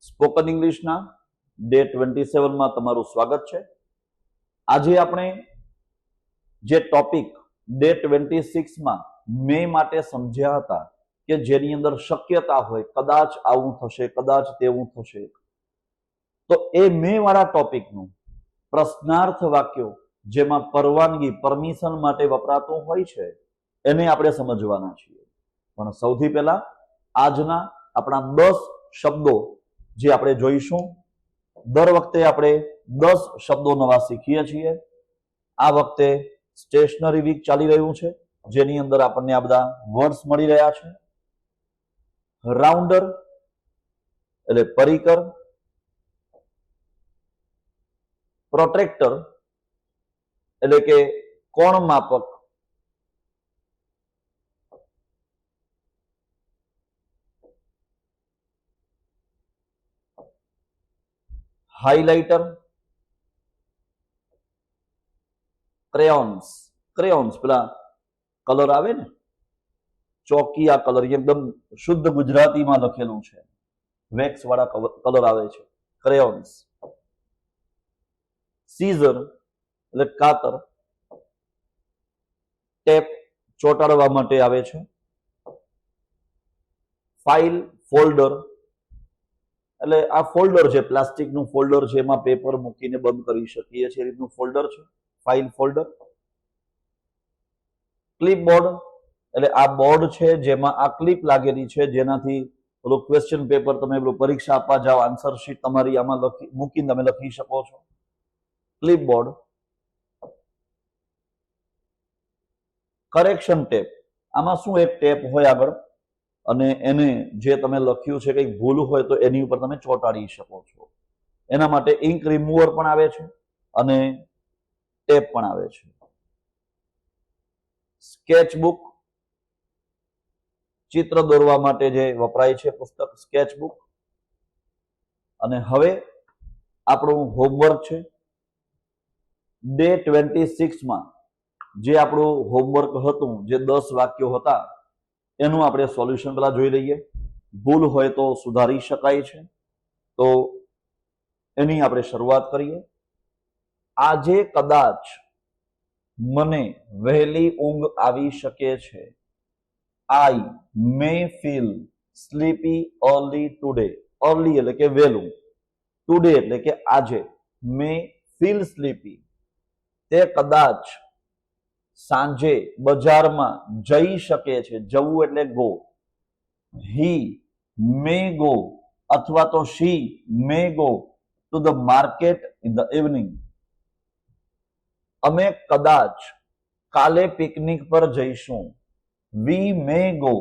Spoken ઇંગ્લિશના day 27 માં તમારું સ્વાગત છે। આજે આપણે જે ટોપિક ડે 26 માં મે માટે સમજ્યા હતા કે જેની અંદર શક્યતા હોય કદાચ આવું થશે કદાચ તેવું થશે, તો એ મે વાળા ટોપિકનું પ્રશ્નાર્થ વાક્યો જેમાં પરવાનગી પરમિશન માટે વપરાતું હોય છે એને આપણે સમજવાના છીએ। પણ સૌથી પહેલા આજના આપણા 10 શબ્દો જે આપણે જોઈશું। દર વખતે આપણે 10 શબ્દો નવા શીખીએ છીએ। આ વખતે સ્ટેશનરી વીક ચાલી રહ્યું છે જેની અંદર આપણને આ બધા વર્ડ્સ મળી રહ્યા છે। રાઉન્ડર એટલે પરિકર, પ્રોટ્રેક્ટર એટલે કે કોણ માપક, હાઇલાઇટર, ક્રેયોન્સ, ક્રેયોન્સ પેલા કલર આવે ને ચોકિયા કલર, એકદમ શુદ્ધ ગુજરાતીમાં લખેલું છે, વેક્સ વાળા કલર આવે છે, ક્રેયોન્સ। સીઝર એટલે કાતર, ટેપ ચોંટાડવા માટે આવે છે, ફાઇલ, ફોલ્ડર એટલે આ ફોલ્ડર છે, પ્લાસ્ટિકનું ફોલ્ડર છે, એમાં પેપર મૂકીને બંધ કરી શકીએ છીએ એ રીતનું ફોલ્ડર છે, ફાઇલ ફોલ્ડર। ક્લિપબોર્ડ એટલે આ બોર્ડ છે જેમાં આ ક્લિપ લાગેલી છે જેનાથી પેલું ક્વેશ્ચન પેપર તમે પેલું પરીક્ષા આપવા જાઓ આન્સર શીટ તમારી આમાં મૂકીને તમે લખી શકો છો, ક્લિપબોર્ડ। કરેક્શન ટેપ, આમાં શું એક ટેપ હોય આગળ અને એને જે તમે લખ્યું છે કંઈક ભૂલ હોય તો એની ઉપર તમે ચોંટાડી શકો છો, એના માટે ઇન્ક રિમૂવર પણ આવે છે અને ટેપ પણ આવે છે। સ્કેચબુક, ચિત્ર દોરવા માટે જે વપરાય છે પુસ્તક સ્કેચબુક। અને હવે આપણું હોમવર્ક છે ડે 26 માં જે આપણું હોમવર્ક હતું, જે 10 વાક્યો હતા એનું આપણે સોલ્યુશન પહેલા જોઈ લઈએ। ભૂલ હોય તો સુધારી શકાય છે, તો એની આપણે શરૂઆત કરીએ। આજે કદાચ મને વહેલી ઊંઘ આવી શકે છે। I may feel sleepy early today. Early એટલે કે વહેલું, today એટલે કે આજે, may feel sleepy તે કદાચ સાંજે બજારમાં જઈ શકે છે, જવું એટલે ગો। he may go અથવા તો she may go to the market in the evening. અમે કદાચ કાલે પિકનિક પર જઈશું। we may go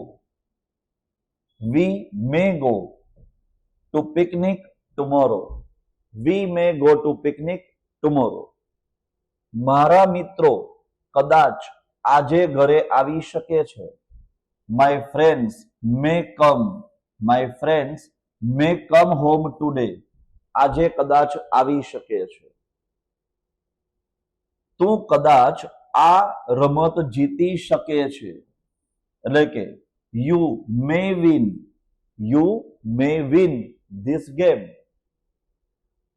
to picnic tomorrow. we may go to picnic tomorrow. મારા મિત્રો કદાચ આજે ઘરે આવી શકે છે। my friends may come home today. આજે કદાચ આવી શકે છે। તું કદાચ આ રમત જીતી શકે છે એટલે કે you may win this game.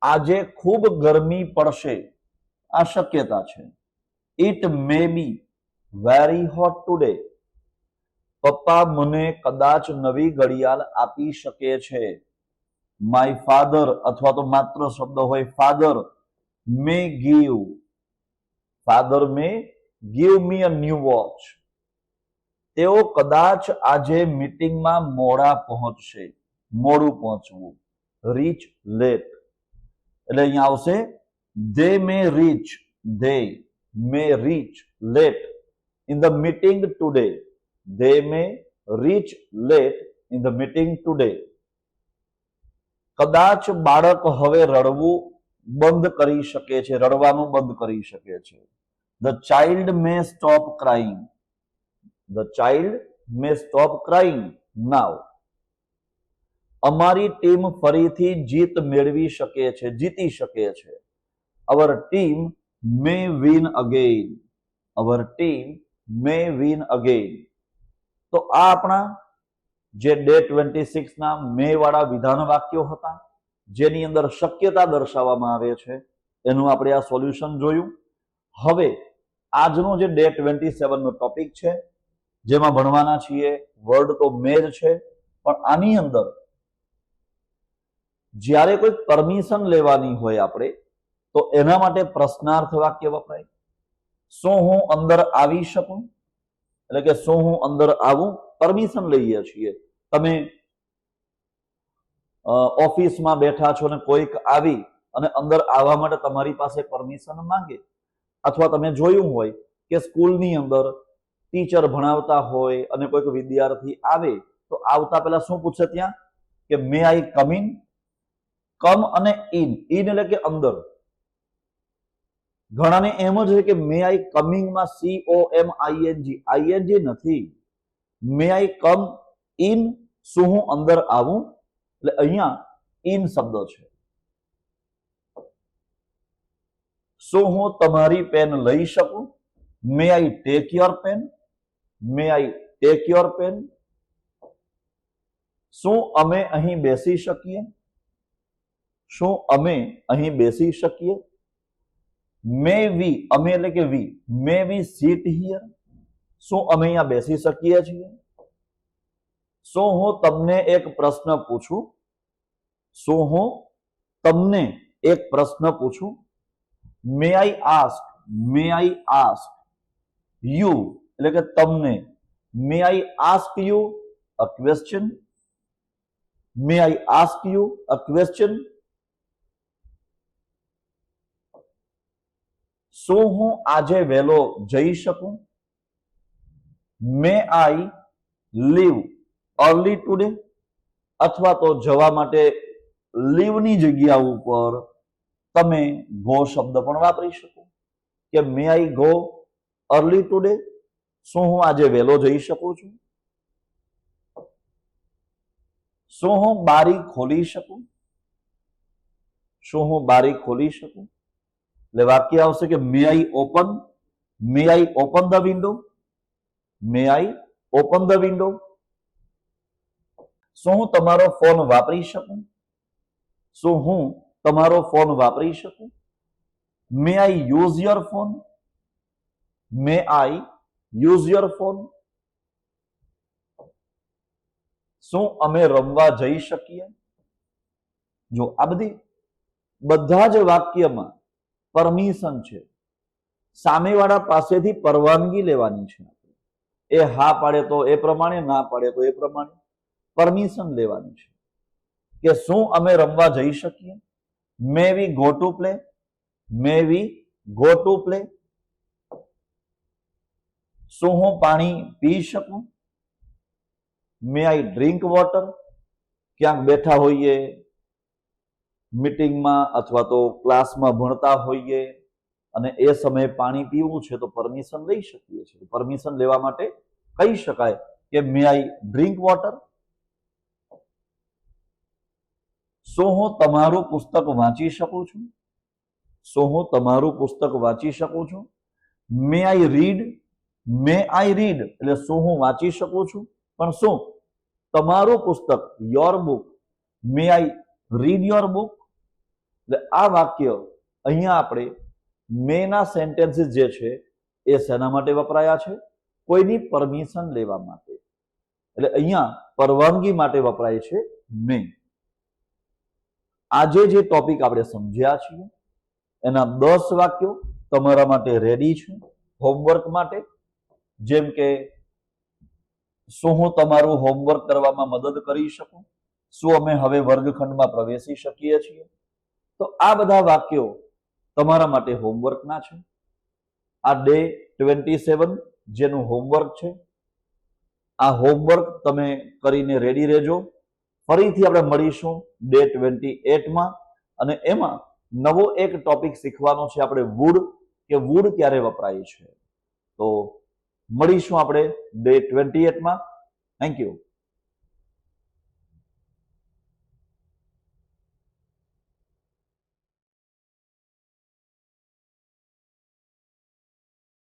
આજે ખૂબ ગરમી પડશે, આ શક્યતા છે। it may be very hot today. પપ્પા મને કદાચ નવી ઘડિયાળ આપી શકે છે। my father અથવા તો માત્ર શબ્દ હોય father may give me a new watch. તેઓ કદાચ આજે મીટિંગમાં મોડા પહોંચશે, મોડું પહોંચવું, રીચ લેટ એટલે અહીંયા આવશે they may reach late in the meeting today. they may reach late in the meeting today. કદાચ બાળક હવે રડવું બંધ કરી શકે છે, રડવાનું બંધ કરી શકે છે। the child may stop crying. the child may stop crying now. અમારી ટીમ ફરીથી જીત મેળવી શકે છે, જીતી શકે છે। our team may win again. our team may win again. તો આ આપણા જે ડે 26 ના મે વાળા વિધાન વાક્યો હતા। જેની અંદર શક્યતા દર્શાવવામાં આવે છે એનું આપણે આ સોલ્યુશન જોયું. હવે આજનો જે ડે 27 નો ટોપિક છે જેમાં ભણવાના છીએ વર્ડ તો મેજ છે, પણ આની અંદર જ્યારે કોઈ પરમિશન લેવાની હોય આપણે તો એના માટે પ્રશ્નાર્થ વાક્ય વપરાય. શું હું અંદર આવી શકું, એટલે કે શું હું અંદર આવું, પરમિશન લઈએ છીએ. તમે ઓફિસમાં બેઠા છો ને કોઈક આવી અને અંદર આવવા માટે તમારી પાસે પરમિશન માંગે, અથવા તમે જોયું હોય કે સ્કૂલની અંદર ટીચર ભણાવતા હોય અને કોઈક વિદ્યાર્થી આવે તો આવતા પહેલા શું પૂછે ત્યાં કે મે આઈ કમ ઇન. કમ અને ઇન એટલે કે અંદર. ઘણાને એમ જ છે કે મે આઈ કમિંગમાં COMING નથી. મે આઈ કમ ઇન, શું હું અંદર આવું, એટલે અહીંયા ઇન શબ્દ છે. શું હું તમારી પેન લઈ શકું, may I take your pen. May I take your pen. શું અમે અહીં બેસી શકીએ, શું અમે અહીં બેસી શકીએ. મે વી, અમે એટલે કે વી, મે વી સીટ હિયર, શું અમે અહીંયા બેસી શકીએ છીએ. શું હું તમને એક પ્રશ્ન પૂછું, શું હું તમને એક પ્રશ્ન પૂછું. May I ask, may I ask you એટલે કે તમને. May I ask you a question. May I ask you a question. શું હું આજે વહેલો જઈ શકું. May I leave early today, અથવા તો જવા માટે લીવની જગ્યા ઉપર તમે ગો શબ્દ પણ વાપરી શકો કે may I go early today. શું હું આજે વહેલો જઈ શકું છું. શું હું બારી ખોલી શકું. શું હું બારી ખોલી શકું. એટલે વાક્ય આવશે કે may I open. May I open the window. May I open the window. શું હું તમારો ફોન વાપરી શકું. શું હું તમારો ફોન વાપરી શકું. May I use your phone. May I use your phone. શું અમે રમવા જઈ શકીએ. જો આ બધા જ વાક્યમાં પરમિશન છે. સામેવાળા પાસેથી પરવાનગી લેવાની છે. એ હા પાડે તો એ પ્રમાણે, ના પાડે તો એ પ્રમાણે પરમિશન લેવાની છે કે શું અમે રમવા જઈ શકીએ. May we go to play. May we go to play. શું હું પાણી પી શકું. May I drink water. ક્યાંક બેઠા હોઈએ, મીટિંગમાં અથવા તો ક્લાસમાં ભણતા હોઈએ અને એ સમયે પાણી પીવું છે તો પરમિશન લઈ શકીએ છીએ. પરમિશન લેવા માટે કહી શકાય કે મે આઈ ડ્રિંક વોટર. શું હું તમારું પુસ્તક વાંચી શકું છું. શું હું તમારું પુસ્તક વાંચી શકું છું. મે આઈ રીડ. મે આઈ રીડ એટલે શું હું વાંચી શકું છું, પણ શું તમારું પુસ્તક your book. May I read your book. એટલે આ વાક્ય અહીંયા આપણે મે ના સેન્ટેન્સીસ જે છે એ શેના માટે વપરાયા છે, કોઈની પરમિશન લેવા માટે. એટલે અહીંયા પરવાનગી માટે વપરાય છે મે. આજે જે ટોપિક આપણે સમજ્યા છીએ એના 10 વાક્યો તમારા માટે રેડી છે હોમવર્ક માટે. જેમ કે શું હું તમારું હોમવર્ક કરવામાં મદદ કરી શકું. શું અમે હવે વર્ગખંડમાં પ્રવેશી શકીએ છીએ. તો આ બધા વાક્યો તમારા માટે હોમવર્કના છે. આ ડે 27 જેનું હોમવર્ક છે, આ હોમવર્ક તમે કરીને રેડી રહેજો. ફરીથી આપણે મળીશું ડે 28માં અને એમાં નવો એક ટોપિક શીખવાનો છે આપણે વુડ, કે વુડ ક્યારે વપરાય છે. તો મળીશું આપણે ડે 28માં. Thank you.